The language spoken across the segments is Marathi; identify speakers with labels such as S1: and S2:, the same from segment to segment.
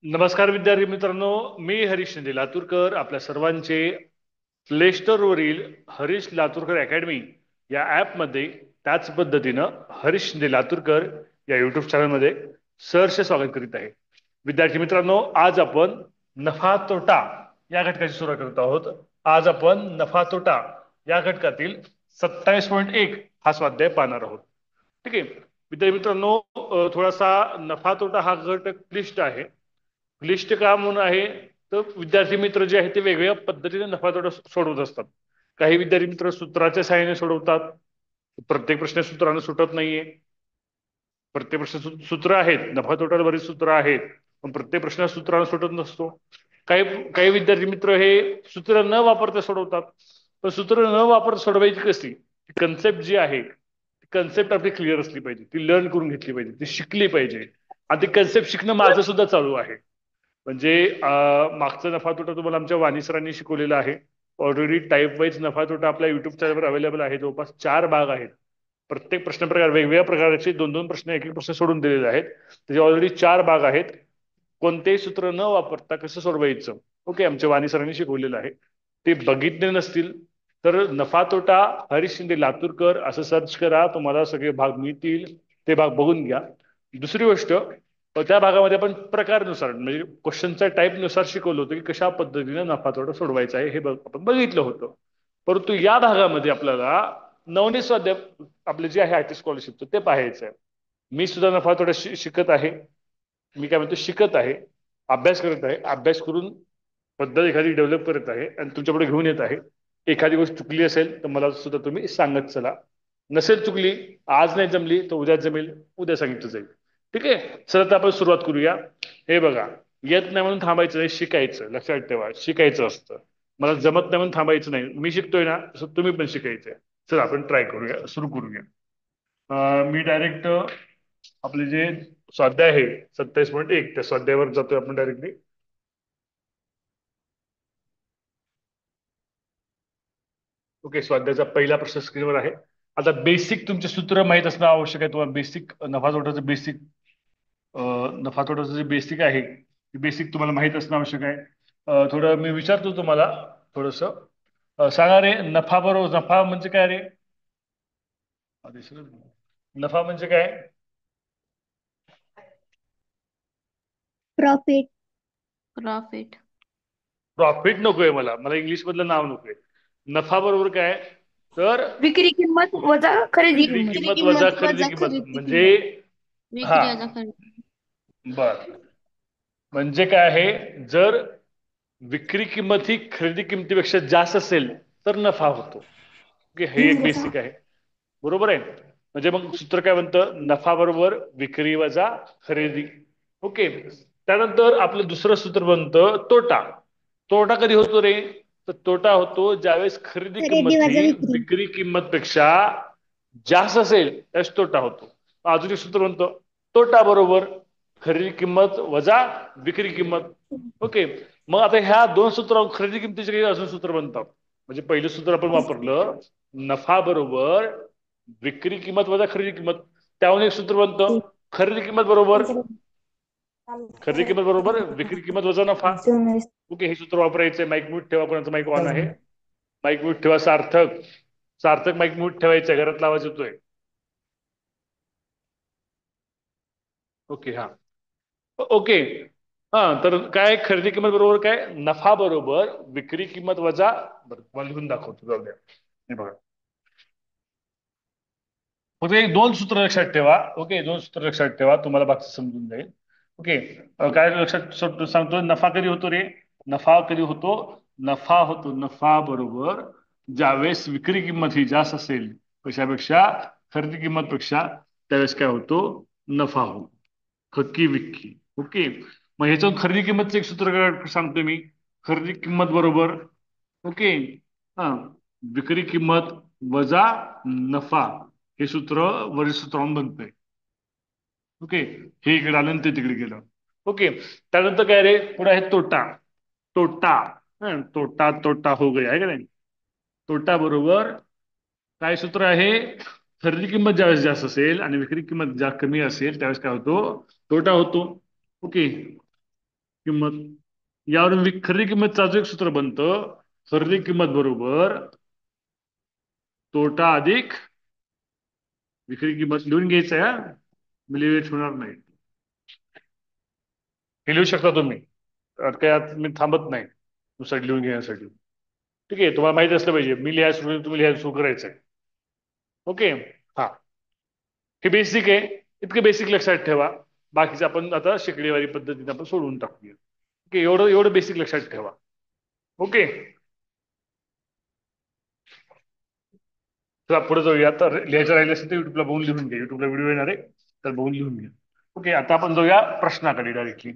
S1: नमस्कार विद्यार्थी मित्रांनो. मी हरीश शिंदे लातूरकर आपल्या सर्वांचे प्ले स्टोअरवरील हरीश लातूरकर अकॅडमी या ॲपमध्ये त्याच पद्धतीनं हरीश शिंदे लातूरकर या यूट्यूब चॅनलमध्ये सहर्ष स्वागत करीत आहे. विद्यार्थी मित्रांनो, आज आपण नफा तोटा या घटकाची सुरुवात करत आहोत. आज आपण नफा तोटा या घटकातील 27.1 हा स्वाध्याय पाहणार आहोत. ठीक आहे विद्यार्थी मित्रांनो, थोडासा नफा तोटा हा घटक क्लिष्ट आहे. क्लिष्ट का म्हणून आहे तर विद्यार्थी मित्र जे आहेत ते वेगवेगळ्या पद्धतीने नफा तोटा सोडवत असतात. काही विद्यार्थी मित्र सूत्राच्या सहाय्याने सोडवतात. प्रत्येक प्रश्न सूत्राने सुटत नाहीये. प्रत्येक प्रश्न सूत्र आहेत, नफा तोट्याला बरीच सूत्र आहेत, पण प्रत्येक प्रश्न सूत्राने सुटत नसतो. काही काही विद्यार्थी मित्र हे सूत्र न वापरता सोडवतात. पण सूत्र न वापरता सोडवायची कशी, कन्सेप्ट जी आहे ती कन्सेप्ट आपली क्लिअर असली पाहिजे, ती लर्न करून घेतली पाहिजे, ती शिकली पाहिजे. आणि ती कन्सेप्ट शिकणं माझं सुद्धा चालू आहे. म्हणजे मागचा नफा तोटा तुम्हाला आमच्या वाणी सरांनी शिकवलेला आहे. ऑलरेडी टाईप वाईज नफा तोटा आपल्या युट्यूब चॅनलवर अवेलेबल आहे. जवळपास 4 भाग आहेत. प्रत्येक प्रश्न प्रकार वेगवेगळ्या प्रकारचे 2-2 प्रश्न, एक एक प्रश्न सोडून दिलेले आहेत. त्याचे ऑलरेडी 4 भाग आहेत. कोणतेही सूत्र न वापरता कसं सोडवायचं, ओके, आमच्या वाणी सरांनी शिकवलेलं आहे. ते बघितले नसतील तर नफा तोटा हरीश शिंदे लातूरकर असं सर्च करा, तुम्हाला सगळे भाग मिळतील. ते भाग बघून घ्या. दुसरी गोष्ट, त्या भागामध्ये आपण प्रकारनुसार म्हणजे क्वेश्चनच्या टाईपनुसार शिकवलं होतं की कशा पद्धतीने नफा तोटा सोडवायचा आहे हे आपण बघितलं होतं. परंतु या भागामध्ये आपल्याला नवनीत स्वाध्याय आपले जे आहे आयटी स्कॉलरशिपचं ते पाहायचं आहे. मी सुद्धा नफा तोटा शिकत आहे. मी काय म्हणतो, शिकत आहे, अभ्यास करत आहे, अभ्यास करून पद्धत एखादी डेव्हलप करत आहे आणि तुमच्याकडे घेऊन येत आहे. एखादी गोष्ट चुकली असेल तर मला सुद्धा तुम्ही सांगत चला. नसेल चुकली, आज नाही जमली तर उद्या जमेल, उद्या सांगितलं जाईल. ठीक आहे, चला तर आपण सुरुवात करूया. हे बघा, येत नाही म्हणून थांबायचं नाही, शिकायचं. लक्षात ठेवा, शिकायचं असतं. मला जमत नाही म्हणून थांबायचं नाही. मी शिकतोय ना, तसं तुम्ही पण शिकायचंय. चला आपण ट्राय करूया, सुरू करूया. मी डायरेक्ट आपले जे स्वाध्याय आहे 27.1 त्या स्वाध्यायावर जातोय आपण डायरेक्टली. ओके, स्वाध्यायाचा पहिला प्रश्न स्क्रीनवर आहे. आता बेसिक तुमचे सूत्र माहित असणं आवश्यक आहे. तुम्हाला बेसिक नफा तोट्याचं बेसिक, नफा तोट्याचं जे बेसिक आहे ते बेसिक तुम्हाला माहित असणं आवश्यक आहे. थोडं मी विचारतो तुम्हाला, थोडस सांगा रे, नफा बरोबर नफा म्हणजे काय रे? नफा म्हणजे काय?
S2: प्रॉफिट.
S3: प्रॉफिट.
S1: प्रॉफिट नकोय मला, मला इंग्लिश मधलं नाव नकोय. नफा बरोबर काय? तर
S2: विक्री किंमत वजा खरेदी
S1: विक्री
S2: किंमत.
S1: किंमत वजा खरेदी किंमत म्हणजे, हा,
S3: विक्री वजा खरेदी.
S1: बर. म्हणजे काय आहे, जर विक्री किंमत ही खरेदी किमतीपेक्षा जास्त असेल तर नफा होतो. ओके, हे एक बेसिक आहे. बरोबर आहे. म्हणजे मग सूत्र काय म्हणतं, नफा बरोबर विक्री वजा खरेदी. ओके, त्यानंतर आपलं दुसरं सूत्र बनतं तोटा. तोटा कधी होतो रे? तर तोटा होतो ज्यावेळेस खरेदी
S2: खरेदी
S1: किंमत
S2: वजा
S1: ही
S2: विक्री.
S1: विक्री किंमत पेक्षा जास्त असेल त्यावेळेस तोटा होतो. अजून एक सूत्र म्हणतं, तोटा बरोबर खरेदी किंमत वजा विक्री किंमत. ओके, मग आता ह्या दोन सूत्र खरेदी किंमतीचे काही अजून सूत्र बनतात. म्हणजे पहिलं सूत्र आपण वापरलं, नफा बरोबर विक्री किंमत वजा खरेदी किंमत. त्याहून एक सूत्र बनतं, खरेदी किंमत बरोबर खरेदी किंमत बरोबर विक्री किंमत वजा नफा. ओके, हे सूत्र वापरायचंय. माईक म्यूट ठेवा, कोणाचा माईक ऑन आहे. माईक म्यूट ठेवा. सार्थक, सार्थक माईक म्यूट ठेवायचंय, घरातला आवाज येतोय. ओके, हा, ओके. हा, तर काय खरेदी किंमत बरोबर काय, नफा बरोबर विक्री किंमत वजा, बरं मला लिहून दाखवतो, जाऊ द्या. हे बघा, फक्त एक दोन सूत्र लक्षात ठेवा. ओके, दोन सूत्र लक्षात ठेवा, तुम्हाला बाकी समजून जाईल. ओके, काय लक्षात सांगतो, नफा कधी होतो रे? नफा कधी होतो? नफा होतो नफा बरोबर ज्यावेळेस विक्री किंमत ही जास्त असेल कशापेक्षा, खरेदी किंमत पेक्षा, त्यावेळेस काय होतो, नफा होतो. हक्की विक्की. ओके, मग ह्याच्यावर खरेदी किंमतचं एक सूत्र सांगतो मी. खरेदी किंमत बरोबर, ओके, हा, विक्री किंमत वजा नफा, हे सूत्र वरील सूत्रावरून बनतंय. ओके, हे इकडे आलं आणि ते तिकडे गेलं. ओके, त्यानंतर काय रे, पुढे आहे तोटा. तोटा, तोटा तोटा हो गया आहे का नाही. तोटा बरोबर काय सूत्र आहे, खरेदी किंमत ज्यावेळेस जास्त असेल आणि विक्री किंमत कमी असेल त्यावेळेस काय होतो, तोटा होतो. ओके, किंमत. यावरून खरेदी किंमत अजून एक सूत्र बनतं. खरेदी किंमत बरोबर तोटा अधिक विक्री किंमत लिहून घ्यायचं आहे हा. मिलीवेट होणार नाही. हे लिहू शकता तुम्ही. त्यात मी थांबत नाही नुसार लिहून घेण्यासाठी. ठीक आहे, तुम्हाला माहिती असलं पाहिजे. मी लिहायला सुरू तुम्ही लिहायला सुरू करायचंय. ओके. हा, हे बेसिक आहे. इतकं बेसिक लक्षात ठेवा. बाकीचं आपण आता शेकडेवारी पद्धतीने आपण सोडवून टाकूया. ओके, एवढं एवढं बेसिक लक्षात ठेवा. ओके, चला पुढे जाऊया. तर लिहायचं राहिलं असेल तर युट्यूबला बघून लिहून घ्या. युट्यूबला व्हिडिओ येणार आहे, तर बघून लिहून घ्या. ओके, आता आपण जाऊया प्रश्नाकडे डायरेक्टली.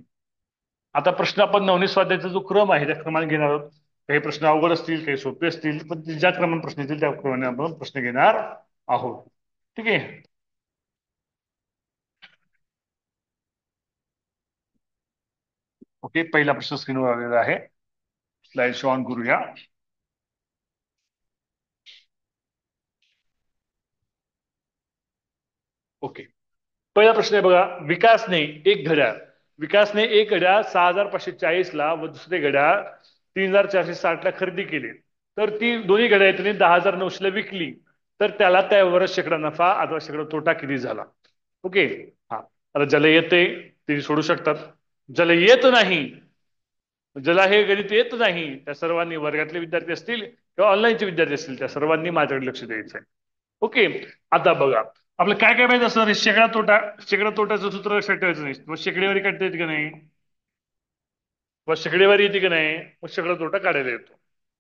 S1: आता प्रश्न आपण नवनीत स्वाध्यायाचा जो क्रम आहे त्या क्रमाने घेणार आहोत. काही प्रश्न अवघड असतील, काही सोपे असतील, पण ज्या क्रमाने प्रश्न येतील त्या क्रमाने आपण प्रश्न घेणार आहोत. ठीक आहे. ओके, पहिला प्रश्न स्क्रीनवर आलेला आहे. स्लाइड शो ऑन करूया. ओके, पहिला प्रश्न आहे बघा. विकासने एक घड्याळ 6540 ला व दुसरे घड्याळ 3460 ला खरेदी केली. तर ती दोन्ही घड्याळ त्याने 10900 ला विकली. तर त्याला त्यावर शेकडा नफा अथवा शेकडा तोटा किती झाला. ओके. हा, आता ज्याला येते ते सोडू शकतात. ज्याला येत नाही, ज्याला हे गणित येत नाही, त्या सर्वांनी, वर्गातले विद्यार्थी असतील किंवा ऑनलाईनचे विद्यार्थी असतील, त्या सर्वांनी माझ्याकडे लक्ष द्यायचं आहे. ओके, आता बघा. आपलं काय काय माहिती असणार. शेकडा तोट्याचं सूत्र लक्षात ठेवायचं नाही. मग शेकडेवारी काढता येते का नाही, मग शेकडेवारी येते का नाही, मग शेकडा तोटा काढायला येतो.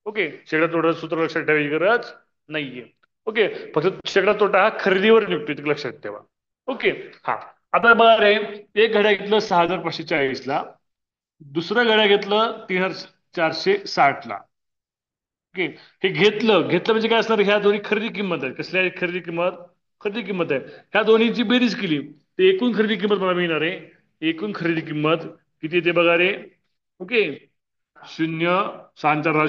S1: ओके, शेकडा तोट्याचं सूत्र लक्षात ठेवायची गरज नाहीये. ओके, फक्त शेकडा तोटा हा खरेदीवर निघतो, ते लक्षात ठेवा. ओके. हा, आता बघा रे, एक घड्याळ घेतलं 6540 ला, दुसरं घड्याळ घेतलं 3460 ला. ओके, हे घेतलं घेतलं म्हणजे काय असणार. ह्या दोन्ही खरेदी किंमत आहे. कसली आहे खरेदी किंमत. खरेदी किंमत आहे. ह्या दोन्हीची बेरीज केली तर एकूण खरेदी किंमत मला मिळणार आहे. एकूण खरेदी किंमत किती येते बघा रे. ओके, 0, 6 4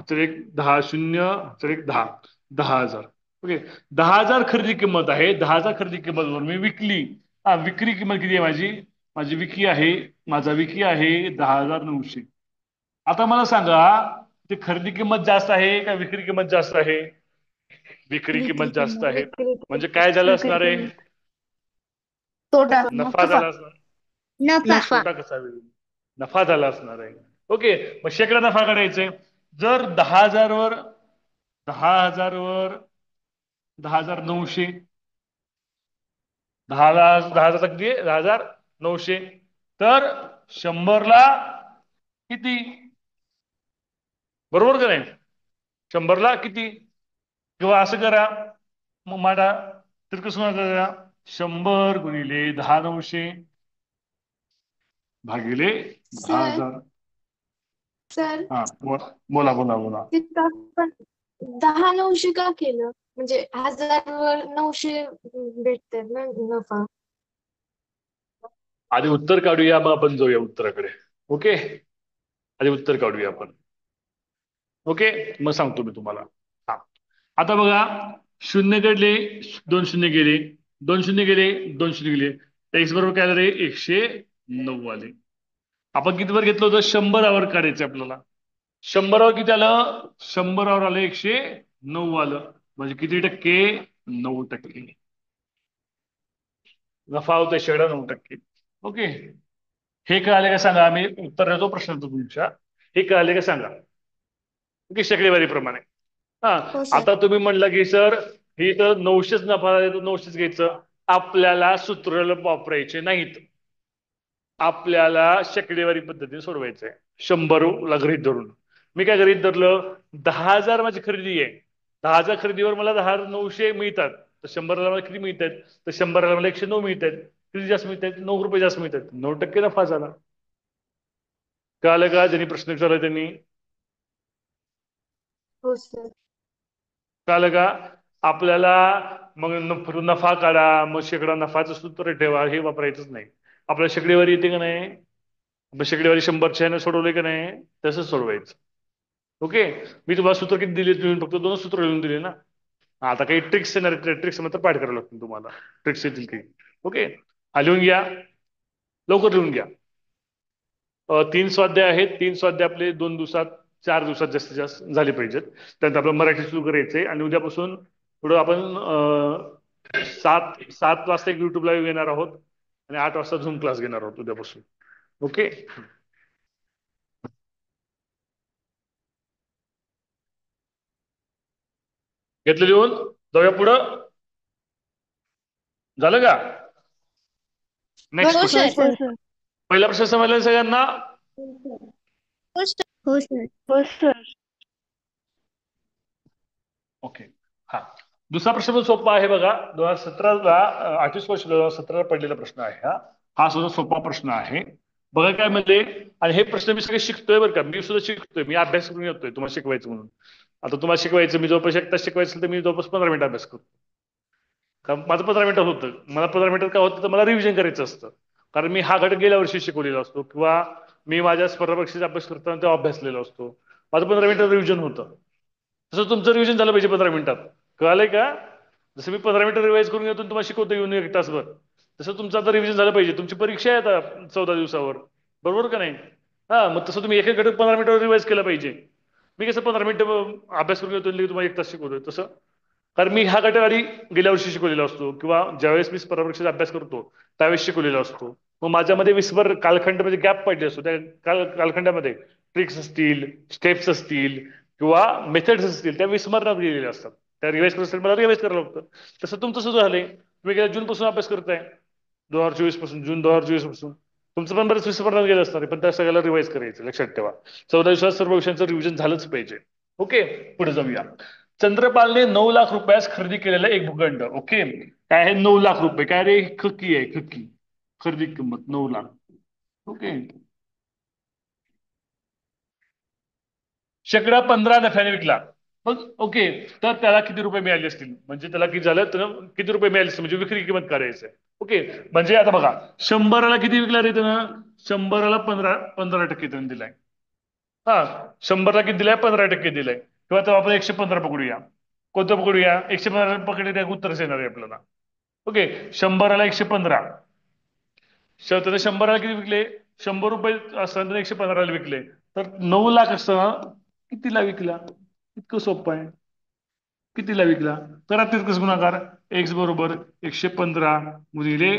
S1: 10, 1 10, 0 10, 10,000. ओके, 10,000 खरेदी किंमत आहे. 10,000 खरेदी किंमत मी विकली. हा, विक्री किंमत किती आहे माझी. माझी विक्री आहे, माझा विक्री आहे 10,900. आता मला सांगा, ते खरेदी किंमत जास्त आहे का विक्री किंमत जास्त आहे. विक्री किंमत जास्त आहे. म्हणजे काय झालं असणार आहे.
S2: तोटा.
S1: नफा झाला असणार.
S3: नफा.
S1: तोटा कसा होईल. नफा झाला असणार आहे. ओके, मग शेकडा नफा काढायचे. जर 10,000 वर 10,000 वर 10,900, 10,000 किती 10,900, तर 100 ला किती. बरोबर का नाही. 100 ला किती. किंवा असं करा, मग माझा तर कसं करा. 100 गुणिले 10,900 भागिले
S2: सर
S1: 10,000.
S2: सर
S1: हा, बोला बोला बोला.
S2: तिथं आपण 10-900 का केलं, म्हणजे 1000 वर 900 भेटतात ना नफा.
S1: आधी उत्तर काढूया, मग आपण जाऊया उत्तराकडे. ओके, आधी उत्तर काढूया आपण. ओके, मग सांगतो मी तुम्हाला. हा, आता बघा. शून्य काढले, 2 शून्य गेले, 2 शून्य गेले, 2 शून्य गेले. एक्स बरोबर काय झाले 109 आले. आपण कितीवर घेतलं होतं. 100 काढायचं आपल्याला. 100 किती आलं. 100 आलं 109 आलं. म्हणजे किती टक्के. 9%. नफा होता शेकडा 9%. ओके, हे कळाले का सांगा. आम्ही उत्तर देतो प्रश्नाचं तुमच्या. हे कळाले का सांगा. ओके, शेकडेवारी प्रमाणे. हा,
S2: हो सर.
S1: आता तुम्ही म्हणलं की सर ही तर 900च नफा आहे, तर 900च घ्यायचं. आपल्याला सूत्र वापरायचे नाहीत. आपल्याला शेकडेवारी पद्धतीने सोडवायचंय. 100 ला गृहीत धरून. मी काय गृहीत धरलं. 10,000 माझी खरेदी आहे. 10,000 खरेदीवर मला 10,900 मिळतात. तर 100ला मला किती मिळतात. तर 100ला मला 109 मिळतात. किती जास्त मिळतात. 9 रुपये जास्त मिळतात. 9% नफा झाला. कळालं का. ज्यांनी प्रश्न विचारला त्यांनी.
S2: हो सर.
S1: कळालं का. आपल्याला मग नफा काढा, मग शेकडा नफाचं सूत्र ठेवा, हे वापरायचंच नाही. आपल्याला शेकडेवारी येते का नाही. मग शेकडेवारी 100च्या सोडवले का नाही, तसंच सोडवायचं. ओके, मी तुम्हाला सूत्र किती दिले. तुम्ही फक्त 2 सूत्र लिहून दिले ना. आता काही ट्रिक्स येणार, ट्रिक्स मात्र पाठ करावं लागतील तुम्हाला. ट्रिक्स येतील काही. ओके, हा लिहून घ्या, लवकर लिहून घ्या. तीन स्वाध्याय आहेत. तीन स्वाध्याय आपले 2 दिवसात 4 दिवसात जास्तीत जास्त झाले पाहिजेत. त्यानंतर आपलं मराठी सुरू करायचंय आणि उद्यापासून थोडं आपण 7 वाजता एक युट्यूब लाईव्ह घेणार आहोत आणि 8 वाजता झूम क्लास घेणार आहोत उद्यापासून. ओके. घेतलं लिहून? जाऊया पुढं. झालं का? नेक्स्ट
S2: हो
S1: क्वेश्चन.
S2: सर.
S1: पहिला प्रश्न समजला सगळ्यांना?
S2: हो सर.
S4: हो सर.
S1: ओके. हा, दुसरा प्रश्न पण सोपा आहे बघा. 2017ला 28 वर्ष 2017ला पडलेला प्रश्न आहे. हा सुद्धा सोपा प्रश्न आहे. बघा काय म्हणते. आणि हे प्रश्न मी सगळे शिकतोय बरं का. मी सुद्धा शिकतोय. मी अभ्यास करून येतोय तुम्हाला शिकवायचं म्हणून. आता तुम्हाला शिकवायचं, मी जवळपास 1 तास शिकवायचं असेल तर मी जवळपास 15 मिनिट अभ्यास करतो. कारण माझं 15 मिनिटात होतं. मला 15 मिनिटात काय होतं तर मला रिव्हिजन करायचं असतं. कारण मी हा घटक गेल्या वर्षी शिकवलेला असतो किंवा मी माझ्या स्पर्धा परीक्षेचा अभ्यास करताना तेव्हा अभ्यासलेला असतो. माझं 15 मिनिटात रिव्हिजन होतं. तसं तुमचं रिव्हिजन झालं पाहिजे 15 मिनिटात. कळालंय का? जसं मी 15 मिनिटं रिवाइज करून येतो तुम्हाला शिकवतो येऊन 1 तासभर, तसं तुमचं आता रिव्हिजन झालं पाहिजे. तुमची परीक्षा आहे आता 14 दिवसावर, बरोबर का नाही? हा, मग तसं तुम्ही एक एक घटक 15 मिनिटावर रिवाइज केला पाहिजे. मी कसं 15 मिनिटं अभ्यास करून येतो तुम्हाला 1 तास शिकवतोय तसं. कारण मी हा घटक आधी गेल्या वर्षी शिकवलेला असतो किंवा ज्यावेळेस मी स्पर्धा परीक्षेचा अभ्यास करतो त्यावेळेस शिकवलेला असतो. मग माझ्यामध्ये विस्मर कालखंड म्हणजे गॅप पडले असतो. त्या कालखंडामध्ये ट्रिक्स असतील, स्टेप्स असतील किंवा मेथड्स असतील त्या विस्मरणात गेलेल्या असतात. त्या रिवाइज करत मला रिवाइज करायला लागतं. तसं तुमचं सुद्धा झालंय. तुम्ही गेल्या जून पासून अभ्यास करताय, 2024 पासून, जून 2024 पासून तुमचं पण बरेच विस्मरणात गेलं असणार आहे, पण त्या सगळ्याला रिवाइज करायचं. लक्षात ठेवा, 14 दिवसात सर्व विषयांचं रिव्हिजन झालंच पाहिजे. ओके, पुढे जाऊया. चंद्रपालने 9 लाख रुपयास खरेदी केलेला एक भूखंड. ओके, काय आहे 9 लाख रुपये? काय रे? खक्की आहे, खक्की. खरेदी किंमत 9 लाख. ओके. शेकडा 15 नफ्याने विकला. मग ओके, तर त्याला किती रुपये मिळाले असतील? म्हणजे त्याला किती झालं तर किती रुपये मिळाले असतील म्हणजे विक्री किंमत करायचं. ओके, म्हणजे आता बघा 100ला किती विकला रे त्यानं? 100ला 15% त्यानं दिलाय. हा, 100ला किती दिलाय? 15% दिलाय. किंवा तर आपण 115 पकडूया. कोणतं पकडूया? 115 पकडूया, उत्तरच येणार आहे आपल्याला. ओके, 100ला 115. त्यानं 100ला किती विकले? 100 रुपये असताना 115ला विकले. तर 9 लाख असताना कितीला विकला? इतकं सोपं आहे. कितीला विकला? करा तिरकस गुणाकार. एक्स बरोबर 115 गुणिले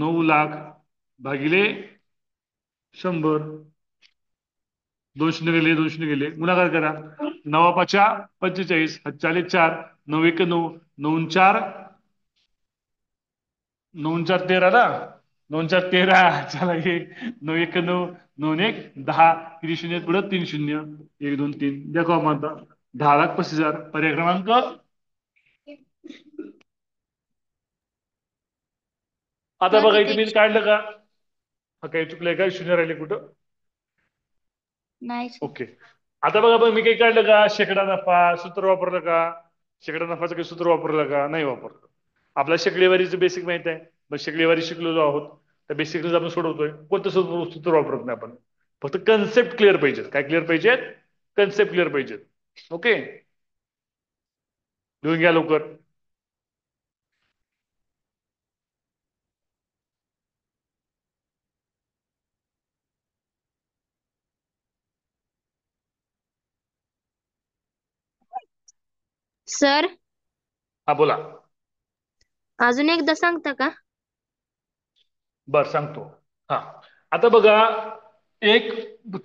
S1: 9 लाख भागिले 100. 2 गेले, 2 गेले, गुणाकार करा. 9 5 45, 4 9 1 9, 9 4 9 4 13 ना. 9 4 13. चला, हे 9 1 9, 9 1 10. किती शून्य पुढे? 3 शून्य. 1 2 3 द्या का आता? 10,35,000. पर्याय क्रमांक आता बघा इथे मी काढलं का? हा, काही चुकलंय का? शून्य राहिले कुठं?
S3: नाही सर.
S1: ओके, आता बघा मी काही काढलं का? शेकडा नफा सूत्र वापरलं का? शेकडा नफाचं काही सूत्र वापरलं का? नाही वापरलं. आपल्या शेकडेवारीचं बेसिक माहित आहे. मग शेकडेवारी शिकलेलो आहोत, त्या बेसिक आपण सोडवतोय. कोणतं सूत्र वापरत नाही आपण. फक्त कन्सेप्ट क्लिअर पाहिजेत. काय क्लिअर पाहिजेत? कन्सेप्ट क्लिअर पाहिजेत. ओके, लिहून घ्या लवकर.
S4: सर,
S1: हा, बोला.
S4: अजून एकदा सांगता का?
S1: बर, सांगतो. हा, आता बघा, एक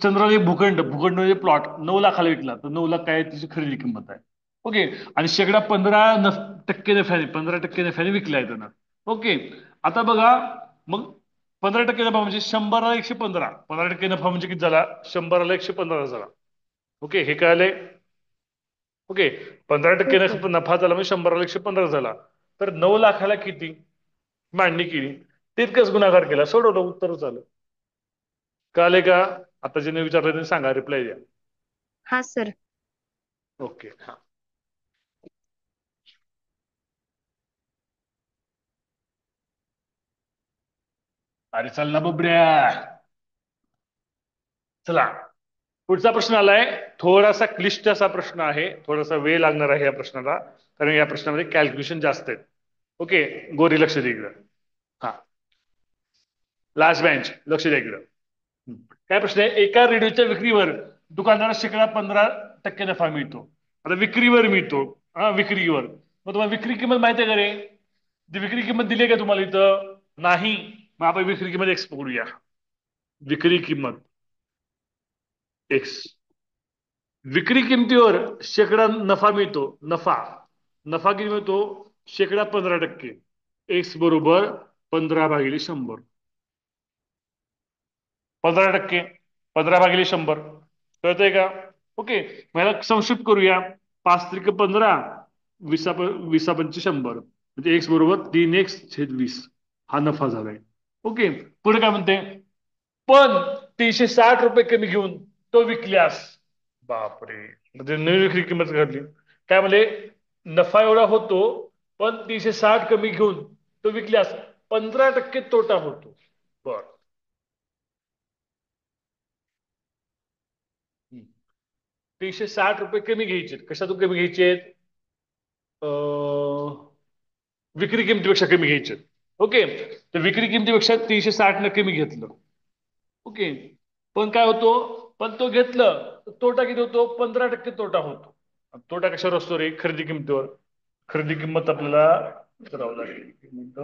S1: चंद्राला एक भूखंड म्हणजे प्लॉट 9 लाखाला विकला. तर 9 लाख काय त्याची खरेदी किंमत आहे. ओके, आणि शेकडा 15% नफ्याने 15% नफ्याने विकलाय त्यानं. ओके, आता बघा मग 15% नफा म्हणजे 100ला 115. 15% नफा म्हणजे किती झाला? 100ला 115 झाला. ओके, हे कळालंय? ओके, 15% नफा झाला म्हणजे 100ला 115 झाला. तर 9 लाखाला किती मांडणी केली? तितकंच गुणाकार केला, सोडवलं, उत्तर झालं. कळाले का? आता ज्याने विचारलं त्यांनी सांगा, रिप्लाय द्या.
S4: हा सर.
S1: ओके, हा. अरे चल ना बुबड्या. चला, पुढचा प्रश्न आलाय. थोडासा क्लिष्ट असा प्रश्न आहे. थोडासा वेळ लागणार आहे या प्रश्नाला, कारण या प्रश्नामध्ये कॅल्क्युलेशन जास्त आहेत. ओके, गोरी लक्ष द्या इकडं. हा, लास्ट बेंच लक्ष द्या इकडं. काय प्रश्न आहे? एका रेडिओच्या विक्रीवर दुकानदाराला शेकडा 15% नफा मिळतो. आता विक्रीवर मिळतो. हा, विक्रीवर. मग तुम्हाला विक्री किंमत माहिती आहे का रे? ती विक्री किंमत दिली आहे का तुम्हाला इथं? नाही. मग आपण विक्री किंमत एक्स पकडूया. विक्री किंमत एक्स. विक्री किमतीवर शेकडा नफा मिळतो. नफा. नफा किती मिळतो? शेकडा 15%. एक्स बरोबर 15/100. 15%. 15/100. कळतंय का? ओके. मला संक्षिप्त करूया. 5 त्रिक 15. विसा 100. म्हणजे एक्स बरोबर 3x/20. हा नफा झालाय. ओके. पुढे काय म्हणते? पण 360 रुपये कमी घेऊन तो विकल्यास. बापरे. म्हणजे नवी विक्री किंमत घडली. काय म्हणले? नफा एवढा होतो, पण 360 कमी घेऊन तो विकल्यास 15% तोटा होतो. बर. 360 रुपये कमी घ्यायचे. कशातून कमी घ्यायचे? विक्री किमतीपेक्षा कमी घ्यायचे. ओके. तर विक्री किमतीपेक्षा 360 न कमी घेतलं. ओके. पण काय होतो? पण तो घेतलं तर तोटा किती होतो? 15% तोटा होतो. तोटा कशावर असतो रे? खरेदी किमतीवर. खरेदी किंमत आपल्याला करावं लागेल. एक मिनिट.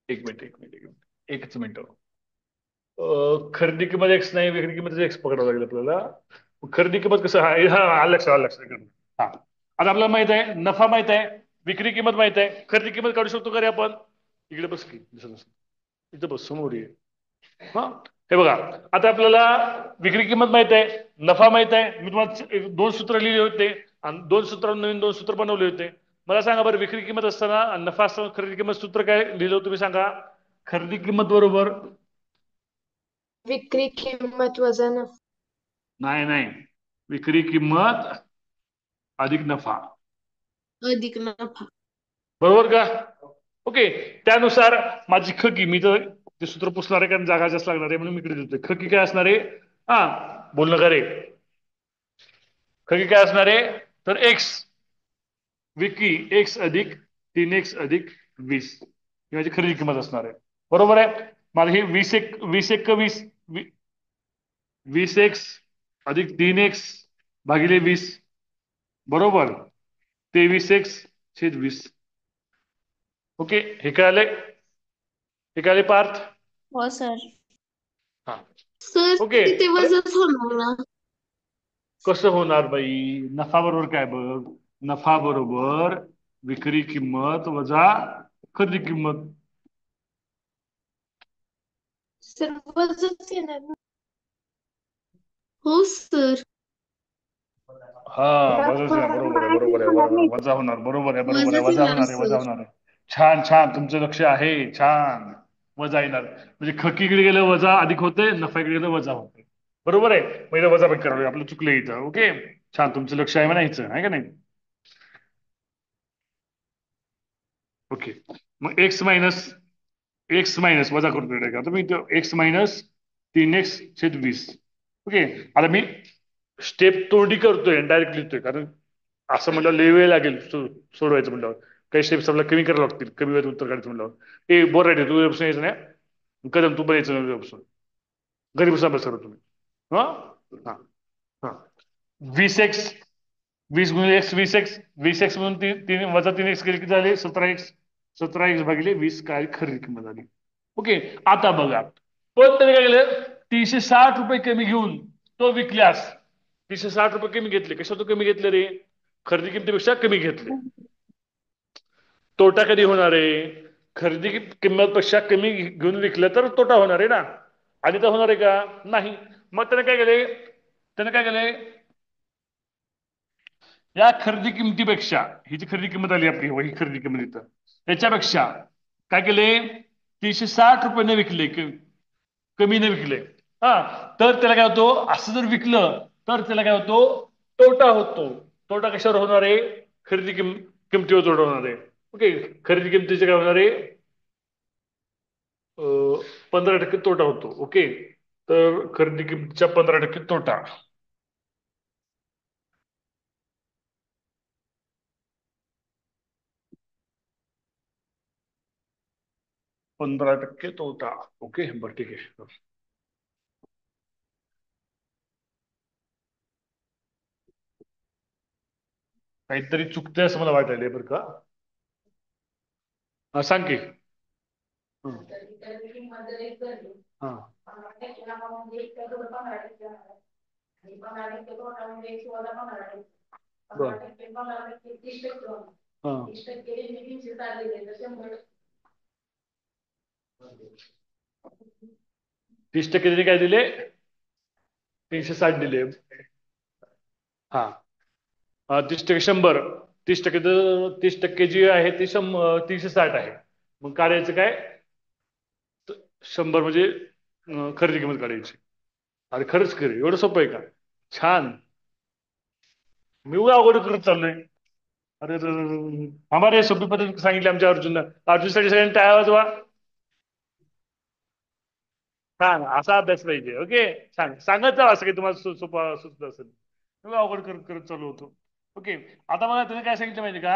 S1: एक मिनिट, एक मिनिट, एक मिनिट. एकच मिनिट. खरेदी किंमत एक्स नाही, विक्री किंमत एक्स पकडावं लागेल आपल्याला. खरेदी किंमत कसं? हा हा, आलं लक्षात, आलं लक्षात. हा. आता आपल्याला माहित आहे नफा माहित आहे, विक्री किंमत माहित आहे, खरेदी किंमत काढू शकतो का रे आपण? इकडे बस की, इथं बस, समोर ये. हा. हे बघा, आता आपल्याला विक्री किंमत माहित आहे, नफा माहित आहे. मी तुम्हाला 2 सूत्र लिहिले होते आणि 2 सूत्र नवीन 2 सूत्र बनवले होते. मला सांगा बरं, विक्री किंमत असताना आणि नफा असताना खरेदी किंमत सूत्र काय लिहिलं होतं? तुम्ही सांगा. खरेदी किंमत बरोबर.
S2: विक्री किंमत वजा नफा.
S1: नाही नाही, विक्री किंमत अधिक नफा.
S2: अधिक नफा.
S1: बरोबर का? ओके. त्यानुसार माझी खकी, मी तर ते सूत्र पुसणार आहे कारण जागा जास्त लागणार आहे म्हणून मी इकडे देतोय. खकी काय असणार आहे? हा, बोलणं का रे? खकी काय असणार आहे? तर एक्स. विक्री एक्स अधिक 3x/20 ही माझी खरेदी किंमत असणार आहे. बरोबर आहे. मला हे 20 20x अधिक 3x/20. बरोबर. 23x/20. ओके. हे कळाले? हे कळाले पार्थ?
S3: हो सर.
S1: हा.
S2: Sir
S1: okay.
S2: तिथे वजाच होणार ना?
S1: कसं होणार बाई? नफा बरोबर काय बघ? नफा बरोबर विक्री किंमत वजा खरेदी किंमत.
S2: सर वजाच येणार ना? हो सर.
S1: हा, वजाच आहे. बरोबर आहे, बरोबर आहे, बरोबर आहे. वजा होणार. बरोबर आहे, बरोबर आहे.
S2: वजाच
S1: वजा
S2: येणार
S1: होणार आहे, वजा
S2: सर.
S1: होणार आहे. छान छान, तुमचं लक्ष आहे. छान. वजा येणार म्हणजे खकीकडे गेलं वजा अधिक होते, नफ्याकडे गेलं वजा होते. बरोबर आहे. मग इथं वजा पण करावं, आपलं चुकलं इथं. ओके. छान, तुमचं लक्ष आहे म्हणायचं आहे का नाही? ओके. मग एक्स मायनस वजा करतो का? आता मी x-3x/20. ओके. आता मी स्टेप तोंडी करतोय, डायरेक्ट लिहितोय, कारण असं म्हणलं लय वेळ लागेल सोडवायचं म्हणल्यावर. काही स्टेप्स आपल्याला कमी करायला लागतील, कमी वेळात उत्तर काढायचं म्हणल्यावर. बोर राहते, तू उद्यापासून यायचं नाही. कदम तू पण यायचं नाही उद्यापासून. घरी बसून अभ्यास करा तुम्ही. हा. हा. हा. 20x. 20 × 20x. 20x म्हणून तीन वजा 3x केले किती झाले? 17x. 17x/20 काय खरी किंमत झाली. ओके. आता बघा, पण त्याने काय केलं? 360 रुपये कमी घेऊन तो विकल्यास. 360 रुपये कमी घेतले. कशातून कमी घेतले रे? खरेदी किमतीपेक्षा कमी घेतले. तोटा कधी होणार आहे? खरेदी किंमतपेक्षा कमी घेऊन विकलं तर तोटा होणार आहे ना. आणि तर होणार आहे का? नाही. मग त्याने काय केले? त्याने काय केले? या खरेदी किमतीपेक्षा, ही जी खरेदी किंमत आली आपली, ही खरेदी किंमत इथं, त्याच्यापेक्षा काय केले? 360 रुपये विकले, कमी न विकले. हा. तर त्याला काय होतो? असं जर विकलं तर त्याला काय होतो? तोटा होतो. तोटा कशावर होणार आहे? खरेदी किमतीवर तोटा होणार आहे. ओके. खरेदी किमतीचे काय होणार आहे? 15% तोटा होतो. ओके. तर खरेदी किमतीच्या 15% तोटा. 15% तोटा. ओके, बरं ठीक आहे. काहीतरी चुकतंय असं मला वाटायलंय बरं का. हा, सांग की. हं. हा. बरं. हा. 30% त्यांनी काय दिले? 360 दिले. हा. 30% 100. 30% जी आहे ती 360 आहे. मग काढायचं काय? 100 म्हणजे खरेदी किंमत काढायची. अरे खरंच खरे, एवढं सोपं आहे का? छान. मी उगा अवघड करत चाललोय. अरे आम्हाला सोपी पद्धत सांगितली आमच्या अर्जुननं. अर्जुनसाठी सगळ्यांनी टाळ्या वाजवा. छान, असा अभ्यास पाहिजे. ओके. छान, सांगत जा असं काही तुम्हाला सोपं सुचलं असेल. मी अवघड करत करत चालू होतो. ओके. आता मला त्याने काय सांगितलं माहिती का?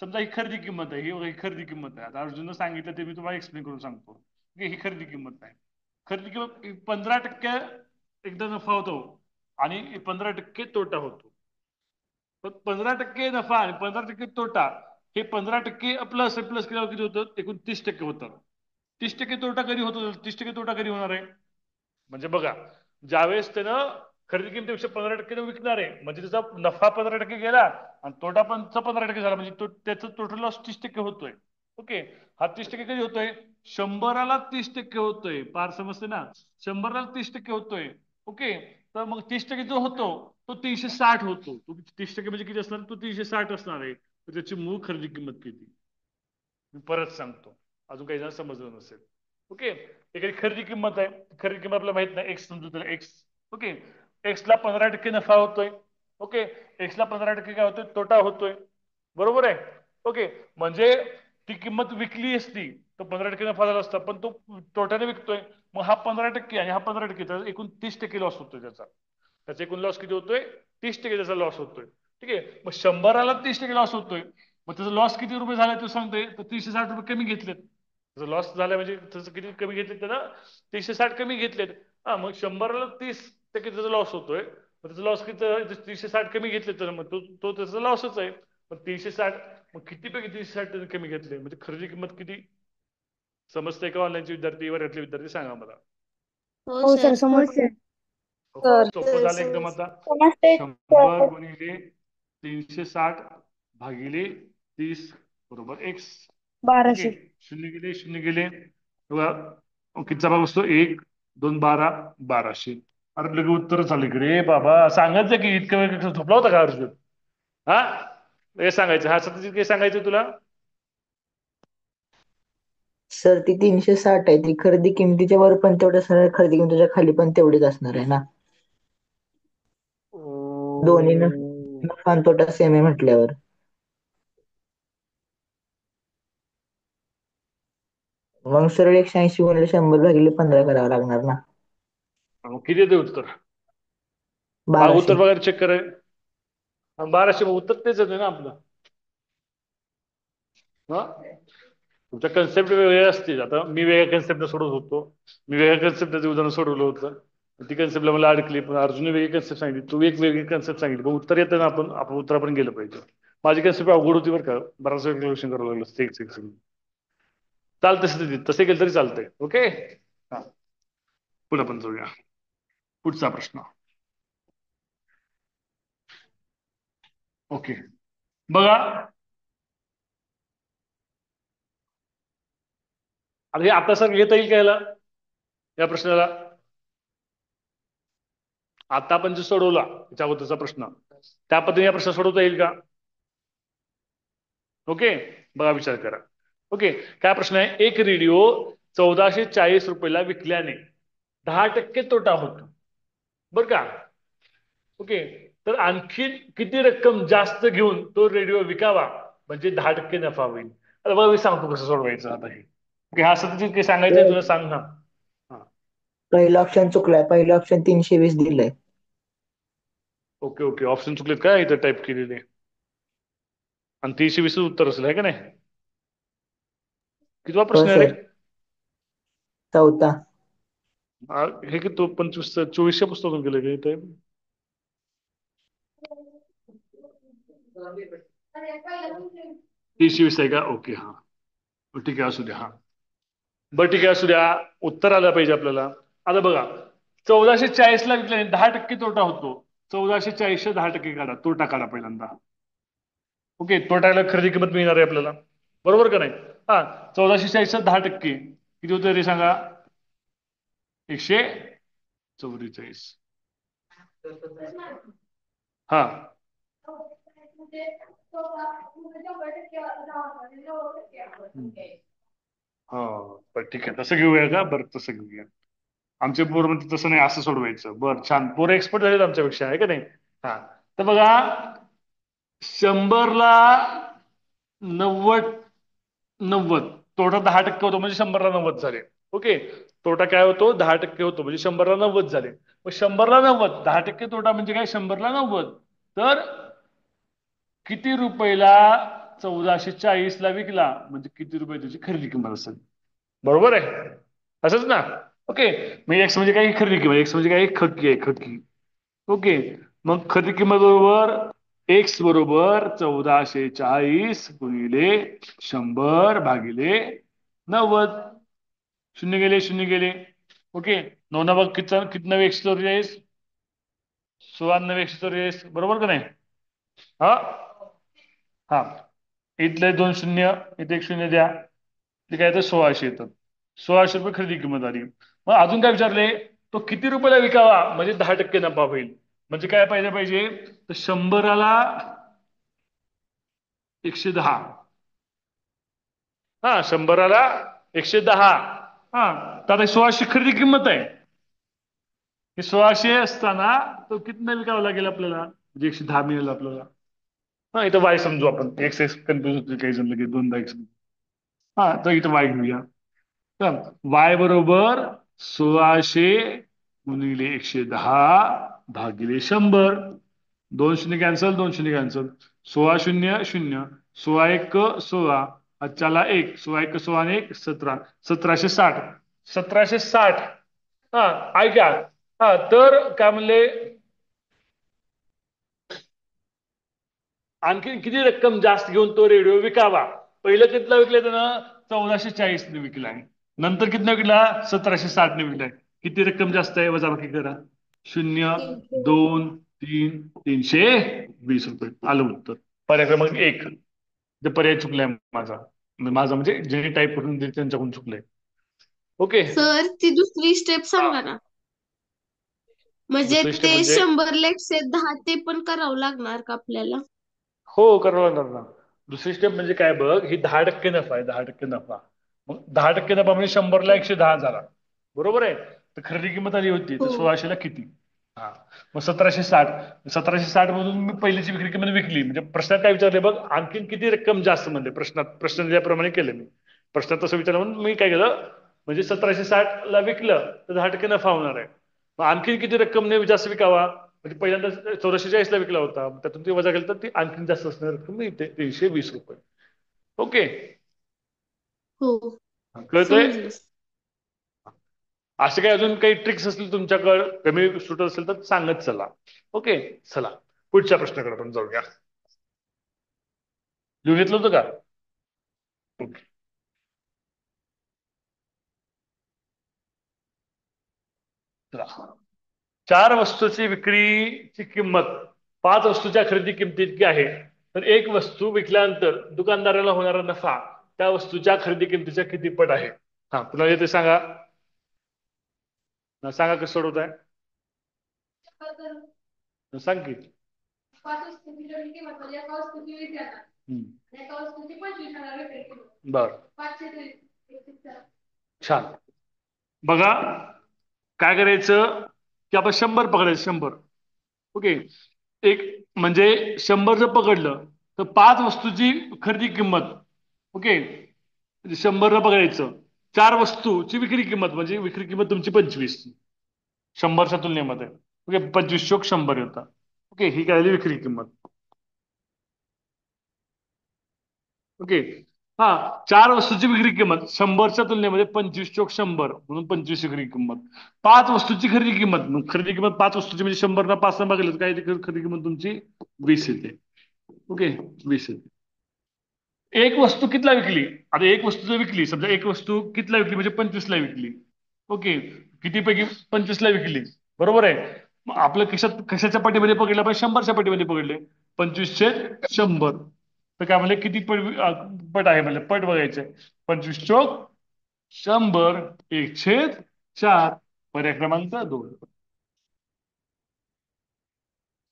S1: समजा ही खरेदी किंमत आहे, ही बघा, ही खरेदी किंमत आहे. आता अर्जुननं सांगितलं ते मी तुम्हाला एक्सप्लेन करून सांगतो. ओके, ही खरेदी किंमत आहे. खरेदी किंमत 15% एकदा नफा होतो आणि 15% तोटा होतो. पण 15% नफा आणि 15% तोटा, हे 15% प्लस प्लस केल्यावर किती होतं? एकूण 30% होतं. 30% तोटा कधी होतो? 30% तोटा कधी होणार आहे? म्हणजे बघा, ज्यावेळेस त्यानं खरेदी किमतीपेक्षा 15% विकणार आहे, म्हणजे त्याचा नफा 15% गेला आणि तोटा पण 15% झाला, म्हणजे त्याचा टोटल लॉस 30% होतोय. ओके. हा 30% कधी होतोय? 100ला 30% होतोय. फार समजते ना? 100ला 30% होतोय. ओके. तर मग 30% जो होतो तो 360 होतो. तो 30% म्हणजे किती असणार? तो 360 असणार आहे. तर त्याची मूळ खरेदी किंमत किती? मी परत सांगतो, अजून काही जण समजलं नसेल. ओके. एखादी खरेदी किंमत आहे, खरेदी किंमत आपल्याला माहित नाही, एक्स समजू त्याला एक्स. ओके. एक्सला 15% नफा होतोय. ओके. एक्सला 15% काय होतोय? तोटा होतोय. बरोबर आहे. ओके. म्हणजे ती किंमत विकली असती तर 15% नफा झाला असता, पण तो तोट्याने विकतोय. मग हा 15% आणि हा 15%, तर एकूण 30% लॉस होतोय त्याचा. त्याचा एकूण लॉस किती होतोय? 30% त्याचा लॉस होतोय. ठीक आहे. मग 100ला 30% लॉस होतोय. मग त्याचा लॉस किती रुपये झाला तो सांगतोय? तर 360 रुपये कमी घेतलेत. त्याचा लॉस झाला म्हणजे त्याचं किती कमी घेतलेत त्यानं? 360 कमी घेतलेत. हा, मग 100ला 30% त्याचा लॉस होतोय. मग त्याचा लॉस किती? 360 कमी घेतले तर मग तो त्याचा लॉसच आहे. मग 360, मग किती पैकी 360 त्याने कमी घेतले, म्हणजे खरेदी किंमत किती? समजतंय का ऑनलाईनचे विद्यार्थी, वर्गातले विद्यार्थी, सांगा मला.
S3: हो
S4: हो
S3: सर.
S4: सर, समजतंय.
S1: सोपं झालं एकदम आता.
S4: समजतंय.
S1: 100 गुणिले 360 भागिले 30 बरोबर एक्स. ओके.
S4: 1200.
S1: शून्य गेले, शून्य गेले, बघा कितीचा भाग असतो? 1, 2, 12, 1200. अरे लगे उत्तर झालं इकडे बाबा. सांगायचं की इतकं वेळ झोपला होता का अर्जुन? हा, हे सांगायचं. हा, सत्यजित काय सांगायचं तुला?
S5: सर ती 360 आहे, ती खरेदी किमतीच्या वर पण तेवढं असणार आहे, खरेदी किमतीच्या खाली पण तेवढीच असणार आहे ना. दोन्ही नफा आणि तोटा सेम आहे म्हटल्यावर. मग सरळ 180 गुणिले 100 भागिले 15 करावं लागणार ना.
S1: किती येते उत्तर? भाग उत्तर
S5: 1200.
S1: बघा, चेक कराय. 1200, उत्तर तेच येते ना आपलं. हा, तुमच्या कन्सेप्ट वेगळ्या असतील. आता मी वेगळ्या कन्सेप्ट सोडवत होतो, मी वेगळ्या कन्सेप्टचं उदाहरण सोडवलं होतं. ती कन्सेप्टला मला अडकली, पण अर्जुन वेगळी कन्सेप्ट सांगितली, तू एक वेगळी कन्सेप्ट सांगितली. पण उत्तर येतं ना, आपण उत्तर आपण गेलं पाहिजे. माझी कन्सेप्ट अवघड होती बरं का, बराच वेळ क्वेश्चन करावं लागलं. एक चालतं स्थितीत तसे केलं तरी चालतंय. ओके. हा, पुढे आपण जाऊया. पुढचा प्रश्न. ओके, बघा आता हे आपल्यासारखं घेता येईल का याला, या प्रश्नाला? आता आपण जे सोडवला त्याच्या अगोदरचा प्रश्न, त्या पद्धतीने या प्रश्न सोडवता येईल का? ओके, बघा विचार करा. ओके, काय प्रश्न आहे? एक रेडिओ 1440 रुपयाला विकल्याने 10% तोटा होतो, बर का? ओके. तर आणखी किती रक्कम जास्त घेऊन तो रेडिओ विकावा म्हणजे 10% नफा होईल? आता बघा, मी सांगतो कसं सोडवायचं आता हे. ओके, हा असं काही सांगायचंय तुला, सांग ना. हा.
S5: पहिलं ऑप्शन चुकलाय, पहिलं ऑप्शन 320 दिलंय.
S1: ओके ओके, ऑप्शन चुकलेत काय इथं टाईप केलेले? आणि 320 उत्तर असेल, आहे का नाही? कितवा
S5: हो
S1: प्रश्न आहे रे?
S5: सर, चौथा.
S1: हे की तो 25 2400 पुस्तकातून केलं का इथे? 30-20 आहे का? ओके, हा. ठीक आहे, असू द्या. हा, बरं ठीक आहे, असू द्या. उत्तर आलं पाहिजे आपल्याला. आता बघा, 1440 ला विकल्याने 10% तोटा होतो. 1440 10% काढा, तोटा काढा पहिल्यांदा. ओके, तोटाला खरेदी किंमत मिळणार आहे आपल्याला, बरोबर का नाही? हा, 1440 10% किती होतं रे सांगा? 144. हा, हा, बरं ठीक आहे, तसं घेऊया का? बरं तसं घेऊया. आमचे पोर म्हणते तसं नाही, असं सोडवायचं. बरं, छान, पोरं एक्सपर्ट झालेत आमच्यापेक्षा, आहे का नाही? हा, तर बघा, 100ला 90, 90 तोटा 10% होतो म्हणजे 100ला 90 झाले. ओके, तोटा काय होतो? 10% होतो म्हणजे 100ला 90 झाले. मग 100ला 90, 10% तोटा म्हणजे काय? 100ला 90. तर किती रुपयाला 1440 ला विकला म्हणजे किती रुपये त्याची खरेदी किंमत असेल? बरोबर आहे, असंच ना? ओके, मग एक्स म्हणजे काय? खरेदी किंमत. एक्स म्हणजे काय? खक्की आहे, खक्की. ओके, मग खरेदी किंमत बरोबर एक्स बरोबर 1440 गुणिले 100 भागिले 90. शून्य गेले, शून्य गेले. ओके, 9 बघ किती, किती 9 144, 16 9 144, बरोबर का नाही? हा, हा, इथले 2 शून्य, इथे 1 शून्य द्या. ते काय येतं? 1600 येतं. 1600 रुपये खरेदी किंमत आली. मग अजून काय विचारले? तो किती रुपयाला विकावा म्हणजे 10% नफा होईल? म्हणजे काय पाहिजे? तर 100ला 110. हा, 100ला 110. हा, तर आता 1600 खरेदी किंमत आहे. हे 1600 असताना तो किती विकावा लागेल आपल्याला म्हणजे 110 मिळेल आपल्याला. हा, इथं वाय समजू आपण. एक्स एक्स कन्फ्युज होते काही जण, लगेच दोनदा एक्स. हा, तर इथं वाय घेऊया. तर वाय बरोबर 1600 गुणिले 110 भागिले 100. 2 शून्य कॅन्सल, 2 शून्य कॅन्सल. 16 शून्य शून्य, 16 एक 16, अच्छाला 1, 16 एक 16 आणि 1 17. 1760, 1760. हा, ऐका. हा, तर काय म्हणले? आणखी किती रक्कम जास्त घेऊन तो रेडिओ विकावा? पहिलं कितीला विकले त्यानं? 1440 ने विकलाय. नंतर कितीला विकला? 1760 ने विकलाय. किती रक्कम जास्त आहे? वजाबाकी करा. 0, 2, 3, 320 रुपये. आलं उत्तर. पर्याय क्रमांक 1. ते पर्याय चुकलाय माझा. माझा म्हणजे ज्यांनी टाईप करून दिले त्यांच्याकडून चुकलंय. ओके,
S6: सर ती दुसरी स्टेप
S1: हा,
S6: सांगा ना. म्हणजे
S1: दुसरी स्टेप
S6: ते
S1: म्हणजे
S6: 100 ला 110 ते पण करावं लागणार का आपल्याला?
S1: हो, करावं लागणार ना. दुसरी स्टेप म्हणजे काय बघ, ही 10% नफा आहे, 10% नफा. मग 10% नफा म्हणजे 100ला 110 झाला, बरोबर आहे? तर खरेदी किंमत आली होती तर
S6: हो
S1: 1600ला किती? हा, मग 1760. 1760 मधून मी पहिलीची विक्री किंमत विकली म्हणजे प्रश्नात काय विचारले बघ, आणखीन किती रक्कम जास्त म्हणजे प्रश्नात, प्रश्न दिल्याप्रमाणे केलं मी. प्रश्नात तसं विचारलं म्हणून मी काय केलं, म्हणजे 1760 ला विकलं तर 10% नफा होणार आहे. मग आणखीन किती रक्कमने जास्त विकावा? म्हणजे पहिल्यांदा 1440 ला विकला होता, त्यातून ते वजा केलं तर ती आणखीन जास्त असणार रक्कम मिळते, 320 रुपये. ओके,
S6: हो,
S1: कळतंय?
S6: समजलं.
S1: असे काही अजून काही ट्रिक्स असतील तुमच्याकडे, कमी सुट असेल तर सांगत चला. ओके, चला पुढच्या प्रश्नाकडे आपण जाऊया. लिहून घेतलं होतं का? ओके, चला. 4 वस्तूची विक्रीची किंमत 5 वस्तूच्या खरेदी किमती इतकी आहे, तर एक वस्तू विकल्यानंतर दुकानदाराला होणारा नफा त्या वस्तूच्या खरेदी किमतीच्या किती पट आहे? हा, पुन्हा येते सांगा. सांगा कसं सोडवत आहे, सांग की. बर, छान. बघा, काय करायचं की आपण 100 पकडायचं, 100. ओके, एक म्हणजे 100 जर पकडलं तर 5 वस्तूची खरेदी किंमत. ओके, 100 पकडायचं. 4 वस्तूची विक्री किंमत म्हणजे विक्री किंमत तुमची 25, 100च्या तुलनेमध्ये. ओके, 25 चोक 100 होता. ओके, ही काय झाली विक्री किंमत. ओके, हा, 4 वस्तूची विक्री किंमत 100च्या तुलनेमध्ये 25 × 100 म्हणून 25 विक्री किंमत. 5 वस्तूची खरेदी किंमत, मग खरेदी किंमत 5 वस्तूची म्हणजे 100 ना 5 बघितलं तर काय येते? खरेदी किंमत तुमची 20 येते. ओके, 20 येते. एक वस्तू कितीला विकली? आता एक वस्तू जर विकली, समजा एक वस्तू कितीला विकली म्हणजे 25ला विकली. ओके, किती पैकी 25ला विकली, बरोबर आहे. मग आपलं कशाच्या पटीमध्ये पकडलं? आपण 100च्या पटीमध्ये पकडले. 25/100. तर काय म्हणले? किती पट आहे म्हणजे पट बघायचंय. 25 चोक 100 1/4. पर्याय क्रमांक 2.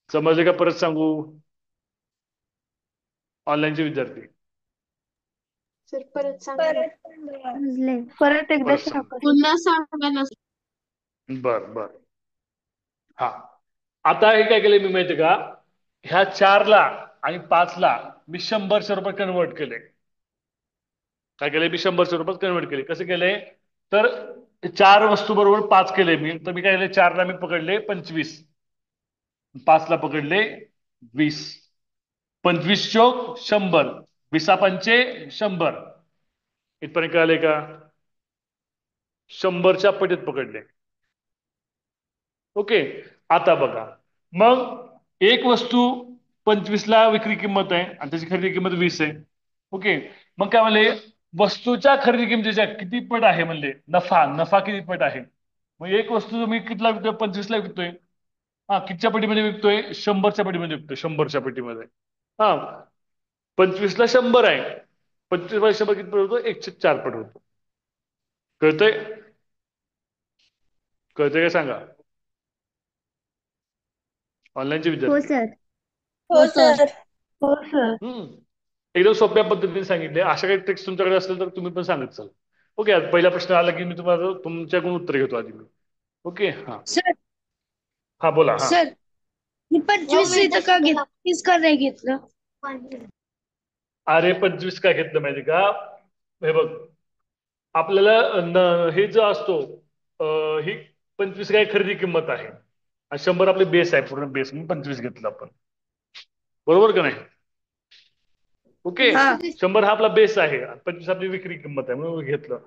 S1: समजले का? परत सांगू? ऑनलाईनचे विद्यार्थी
S2: सर परत सांगा ना.
S4: समजले. परत एकदा
S1: परत सांग.
S4: सांगा.
S6: पुन्हा सांगा ना.
S1: बर बर. हा, आता हे काय केलंय मी माहिती का? ह्या 4ला आणि 5ला मी 100च्या रुपयात कन्वर्ट केले. काय केलंय? मी 100च्या रुपयात कन्वर्ट केले. कसं केलंय? तर 4 वस्तू बरोबर 5 केले मी. तर मी काय केले? 4ला मी पकडले 25, 5ला पकडले 20. 25 चोक 100, 20 पंचे 100. इथपर्यंत कळालंय का? 100च्या पटीत पकडले. ओके, आता बघा, मग एक वस्तू 25ला विक्री किंमत आहे आणि त्याची खरेदी किंमत 20 आहे. ओके, मग काय म्हणले? वस्तूच्या खरेदी किंमतीच्या किती पट आहे म्हणले? नफा नफा किती पट आहे? मग एक वस्तू मी कितीला विकतोय? 25ला विकतोय. हा, कितीच्या पटीमध्ये विकतोय? 100च्या पटीमध्ये विकतोय. 100च्या पटीमध्ये. हा, 25ला 100 आहे. 25/100 किती पट होतो? 1/4 पट होतो. कळतंय? कळतंय का सांगा? ऑनलाईनचे
S4: हो
S1: विद्यार्थी
S4: सर.
S6: हो सर.
S4: हो सर.
S1: एकदम सोप्या पद्धतीने सांगितले. अशा काही ट्रिक्स तुमच्याकडे असेल तर तुम्ही पण सांगत चाल. ओके, आज पहिला प्रश्न आला की मी तुम्हाला तुमच्याकडून उत्तर घेतो आधी मी. ओके, हा
S7: सर
S1: हा बोला. हा,
S7: सर मी 25 इथं का घेतलं? 30 का नाही घेतलं?
S1: अरे 25 काय घेतलं माहिती का? हे बघ, आपल्याला हे जो असतो ही 25 काय खरेदी किंमत आहे आणि 100 आपली बेस आहे, पूर्ण बेस म्हणून 25 घेतलं आपण. बरोबर का नाही? ओके,
S7: हा
S1: 100 हा आपला बेस आहे, 25 आपली विक्री किंमत आहे म्हणून घेतलं.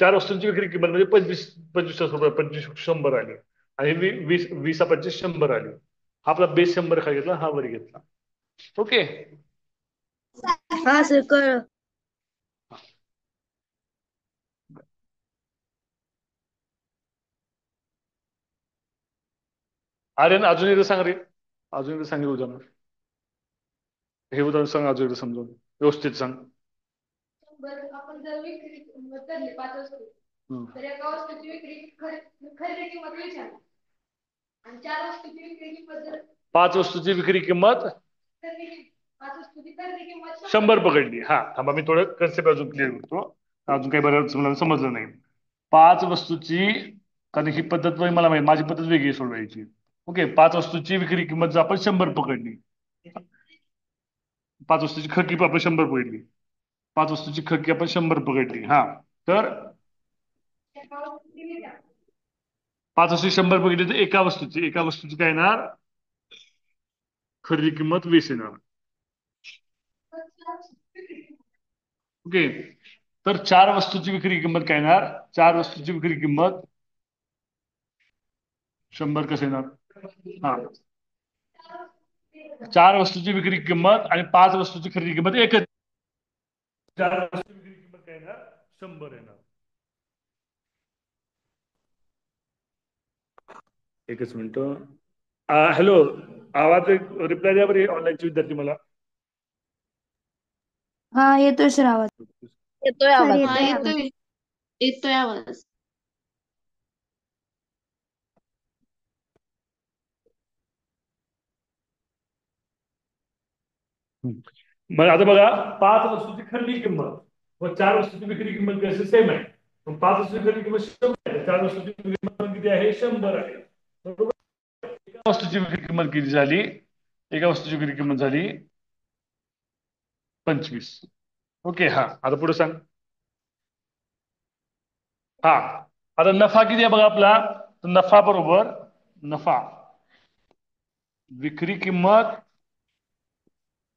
S1: 4 वस्तूंची विक्री किंमत म्हणजे 25 25 100 आली आणि 20 20 25 100 आली. हा आपला बेस 100 खाली घेतला, हा वर घेतला. ओके,
S7: हा सर कळलं.
S1: आर्यन अजून एकदा सांग रे. अजून एकदा सांगितलं उदाहरण. हे उदाहरण सांग, अजून एकदा समजावून व्यवस्थित सांग.
S2: आपण जर विक्री किंमत धरली 5 वस्तू,
S1: हम्म.
S2: तर एका वस्तूची खरेदी किंमत विचारली आणि 4 वस्तूची विक्री किंमत जर
S1: 5 वस्तूची विक्री किंमत
S2: खरेदी 5 वस्तूची खरेदी किंमत
S1: 100 पकडली. हा, थांबा मी थोडं कन्सेप्ट अजून क्लिअर करतो. अजून काही बऱ्याच मुलांना समजलं नाही. 5 वस्तूची, कारण ही पद्धत मला माहिती, माझी पद्धत वेगळी आहे सोडवायची. ओके, 5 वस्तूची विक्री किंमत जर आपण 100 पकडली, 5 वस्तूची खरेदी आपण 100 पकडली, 5 वस्तूची खरेदी आपण 100 पकडली. हा, तर 5 वस्तू 100 पकडली तर एका वस्तूची काय येणार? खरेदी किंमत 20 येणार. ओके, तर 4 वस्तूची विक्री किंमत काय येणार? 4 वस्तूची विक्री किंमत 100 कसं येणार? हा, 4 वस्तूची विक्री किंमत आणि 5 वस्तूची खरेदी किंमत एकच. 4 वस्तूची विक्री किंमत काय येणार? 100 येणार. एकच मिनिट. हॅलो, आवाज रिप्लाय द्या बरं ऑनलाईनचे विद्यार्थी मला.
S7: हा येतोय सर आवाज.
S6: येतोय
S4: सर
S6: आवाज.
S4: येतोय
S6: हा
S4: आवाज.
S6: येतोय. येतोय आवाज.
S1: मग आता बघा, 5 वस्तूची खरेदी किंमत व 4 वस्तूची विक्री किंमत कशी सेम आहे. मग 5 वस्तूची खरेदी किंमत 100 आहे, 4 वस्तूची विक्री किंमत किती आहे? 100 आहे. बरोबर. एका वस्तूची विक्री किंमत किती झाली? एका वस्तूची विक्री किंमत झाली 25. ओके, हा, आता पुढे सांग. हा, आता नफा किती आहे बघा आपला? तर नफा बरोबर नफा विक्री किंमत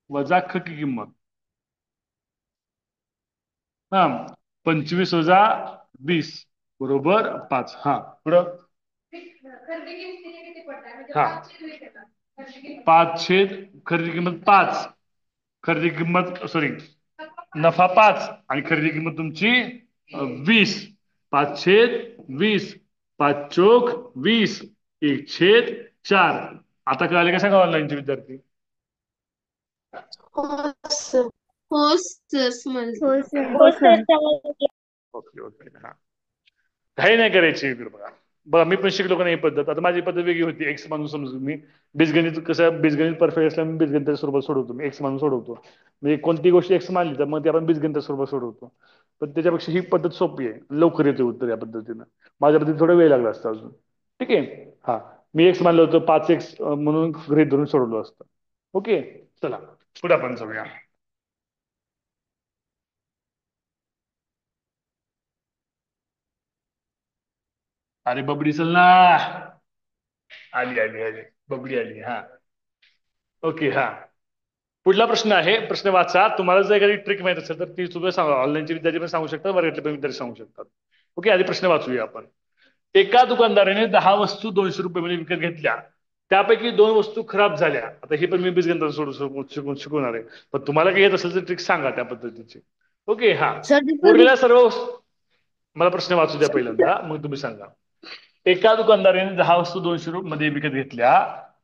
S1: वजा खरेदी किंमत. हा 25 वजा 20 बरोबर 5. हा पुढं हा 5 छेद खरेदी किंमत 5, खरेदी किंमत सॉरी नफा 5 आणि खरेदी किंमत तुमची 20. 5 छेद 20, 5 चोक 20, 1 छेद 4. आता कळाले का सांगा ऑनलाईनचे विद्यार्थी?
S2: हो सर.
S6: हो सर समजलं.
S4: हो सर.
S7: हो सर.
S1: Okay okay. हा काही नाही करायची इकडे बघा. बघा मी पण शिकलो का नाही ही पद्धत. आता माझी पद्धत वेगळी होती. एक्स मानून समजून मी बीजगणित कसं बीजगणित परफेक्ट असल्यामुळे मी बीजगणिताच्या स्वरूपात सोडवतो. मी एक्स मानून सोडवतो. म्हणजे कोणती गोष्ट एक्स मानली तर मग ती आपण बीजगणिताच्या स्वरूपात सोडवतो. पण त्याच्यापेक्षा ही पद्धत सोपी आहे. लवकर येते उत्तर या पद्धतीनं. माझ्या पद्धतीत थोडा वेळ लागला असता अजून. ठीक आहे. हा मी एक्स मानलं होतं 5x म्हणून गृहीत धरून सोडवलं असतं. ओके चला पुढे आपण जाऊया. अरे बबडी चल ना. आली आली आली बबडी आली. हा ओके. हा पुढला प्रश्न आहे. प्रश्न वाचा. तुम्हाला जर एखादी ट्रिक माहित असेल तर ती तुम्ही सांगा. ऑनलाईनचे विद्यार्थी पण सांगू शकतात, वर्गातले पण विद्यार्थी सांगू शकतात. ओके आधी प्रश्न वाचूया आपण. एका दुकानदाराने 10 वस्तू 200 रुपये मध्ये विकत घेतल्या. त्यापैकी 2 वस्तू खराब झाल्या. आता ही पण मी बीजगणित शिकवणार आहे. पण तुम्हाला काही येत असेल तर ट्रिक सांगा त्या पद्धतीची. ओके. हा
S7: सर
S1: उरलेल्या सर्व मला प्रश्न वाचू द्या पहिल्यांदा मग तुम्ही सांगा. एका दुकानदाराने 10 वस्तू 200 मध्ये विकत घेतल्या.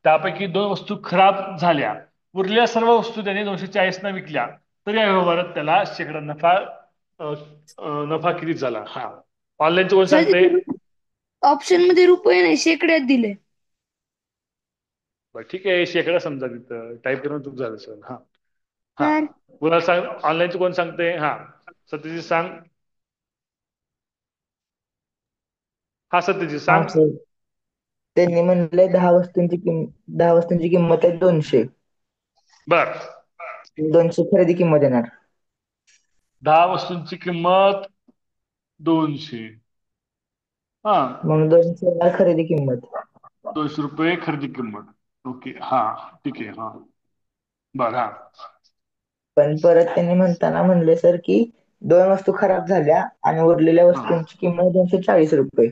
S1: त्यापैकी 2 वस्तू खराब झाल्या. उरलेल्या सर्व वस्तू त्याने 240 न विकल्या. तर या व्यवहारात त्याला शेकडा नफा नफा किती झाला? हा ऑनलाईनचं कोण सांगते?
S7: ऑप्शन मध्ये रुपये नाही शेकड्यात दिले.
S1: बरं ठीक आहे. शेकडा समजा तिथं टाईप करून चूक झालं सर. हा हा
S7: सर
S1: कोणाला सांग? ऑनलाईनचं कोण सांगते? हा सत्यजित सांग. हा सत्यजित
S5: हा
S1: सांग.
S5: सर त्यांनी म्हणलंय 10 वस्तूंची किंमत आहे 200.
S1: बर
S5: 200 खरेदी किंमत येणार.
S1: 10 वस्तूंची किंमत 200. हा
S5: मग 200 येणार खरेदी किंमत.
S1: 200 रुपये खरेदी किंमत. ओके हा ठीक आहे. हा बर हा
S5: पण परत त्यांनी म्हणताना म्हणले सर की 2 वस्तू खराब झाल्या आणि उरलेल्या
S1: हा
S5: वस्तूंची किंमत 240 रुपये.